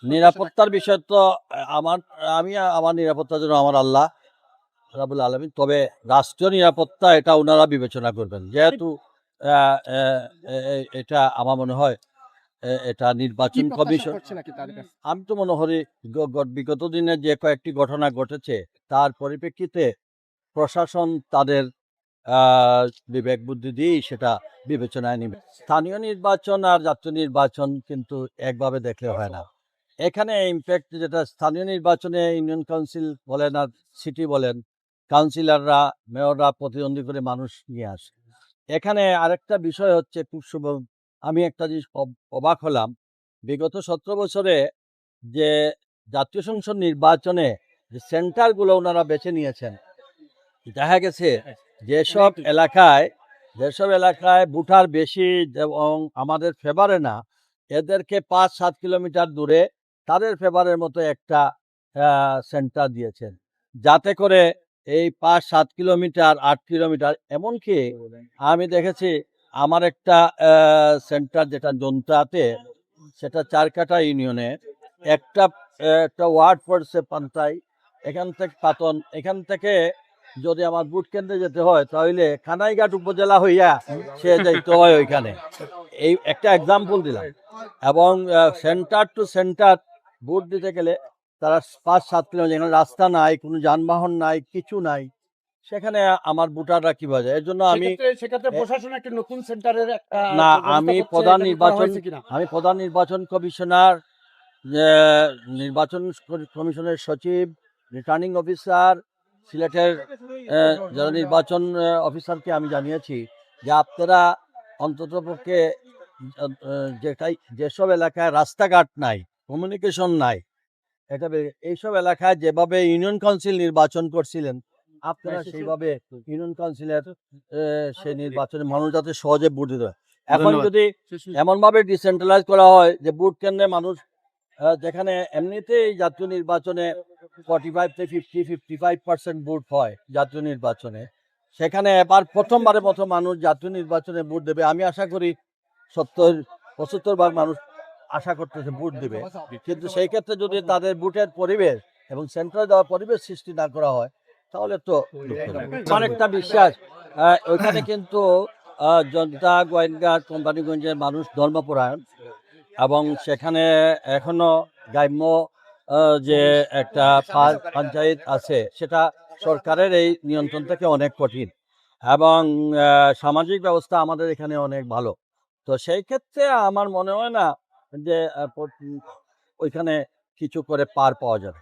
নিরাপত্তার বিষয় তো আমার আমার নিরাপত্তার জন্য আমার আল্লাহ রাব্বুল আলামিন। তবে রাষ্ট্রীয় নিরাপত্তা এটা উনারা বিবেচনা করবেন। যেহেতু আ এ এ এ এটা আমার মনে হয় এটা কি নির্বাচন প্রত্যাশা কমিশন। করছেন আরকি তাদের কাছে? আমি তো মনে করি বিগত দিনে যে কয়েকটি ঘটনা ঘটেছে তার পরিপ্রেক্ষিতে প্রশাসন তাদের আ বিবেক বুদ্ধি দিয়েই সেটা বিবেচনায় নিবে। স্থানীয় নির্বাচন আর জাতীয় নির্বাচন কিন্তু একভাবে দেখলে হয় না। এখানে ইমপ্যাক্ট যেটা স্থানীয় নির্বাচনে ইউনিয়ন কাউন্সিল বলেন আর সিটি বলেন, কাউন্সিলররা, মেয়ররা প্রতিদ্বন্দ্বী করে মানুষ নিয়ে আসে। এখানে আরেকটা বিষয় হচ্ছে খুব আমি একটা জিনিস অবাক হলাম। বিগত ১৭ বছরে যে জাতীয় সংসদ নির্বাচনে যে সেন্টারগুলো উনারা বেছে নিয়েছেন, দেখা গেছে যেসব এলাকায় ভোটার বেশি এবং আমাদের ফেভারে না, এদেরকে ৫-৭ কিলোমিটার দূরে তাদের ফেভারের মতো একটা সেন্টার দিয়েছেন। যাতে করে এই ৫-৭ কিলোমিটার, ৮ কিলোমিটার এমনকি আমি দেখেছি আমার একটা সেন্টার যেটা জন্তাতে, সেটা চারকাটা ইউনিয়নে একটা একটা ওয়ার্ড পড়ছে পান্তাই। এখান থেকে যদি আমার ভোট কেন্দ্রে যেতে হয় তাহলে কানাইঘাট উপজেলা হইয়া সে যাইতে হয় ওইখানে। এই একটা এক্সাম্পল দিলাম। এবং সেন্টার টু সেন্টার ভোট দিতে গেলে তারা ৫-৭ কিলোমিটার, যেখানে রাস্তা নাই, কোনো যানবাহন নাই, কিছু নাই। সেখানে আমার ভোটাররা কিভাবে যায়? এর জন্য সেক্ষেত্রে এ প্রশাসন একটা নতুন সেন্টারের একটা না, ব্যবস্থা করছে, এটা কি করা হয়েছে কিনা? আমি প্রধান নির্বাচন কমিশনার, যে নির্বাচন কমিশনের সচিব, রিটার্নিং অফিসার, সিলেটের যারা নির্বাচন অফিসারকে আমি জানিয়েছি যে আপনারা অন্ততপক্ষে যেসব এলাকায় রাস্তাঘাট নাই, কমিউনিকেশন নাই, এইসব এলাকায় যেভাবে ইউনিয়ন কাউন্সিল নির্বাচন করছিলেন, আপনারা সেইভাবে ইউনিয়ন কাউন্সিলের সেই নির্বাচনে মানুষ যাতে সহজে ভোট দিতে পারে। এখন ধন্যবাদ। যদি এমনভাবে ডিসেন্ট্রালাইজ করা হয় যে ভোট কেন্দ্রে মানুষ যেখানে এমনিতেই জাতীয় নির্বাচনে 45 থেকে 55% ভোট হয় জাতীয় নির্বাচনে, সেখানে এবার প্রথমবারের মতো মানুষ জাতীয় নির্বাচনে ভোট দেবে। আমি আশা করি ৭০-৭৫ ভাগ মানুষ আশা করতেছে ভোট দিবে। কিন্তু সেই ক্ষেত্রে যদি তাদের ভোটের পরিবেশ এবং সেন্ট্রাল দেওয়ার পরিবেশ সৃষ্টি না করা হয় তাহলে তো আমার একটা বিশ্বাস ওইখানে কিন্তু জনতা গোয়েন্দা কোম্পানিগঞ্জের মানুষ ধর্মপরায়ণ এবং সেখানে এখনো গ্রাম্য যে একটা পঞ্চায়েত আছে সেটা সরকারের এই নিয়ন্ত্রণ থেকে অনেক কঠিন এবং সামাজিক ব্যবস্থা আমাদের এখানে অনেক ভালো। তো সেই ক্ষেত্রে আমার মনে হয় না যে ওইখানে কিছু করে পার পাওয়া যাবে।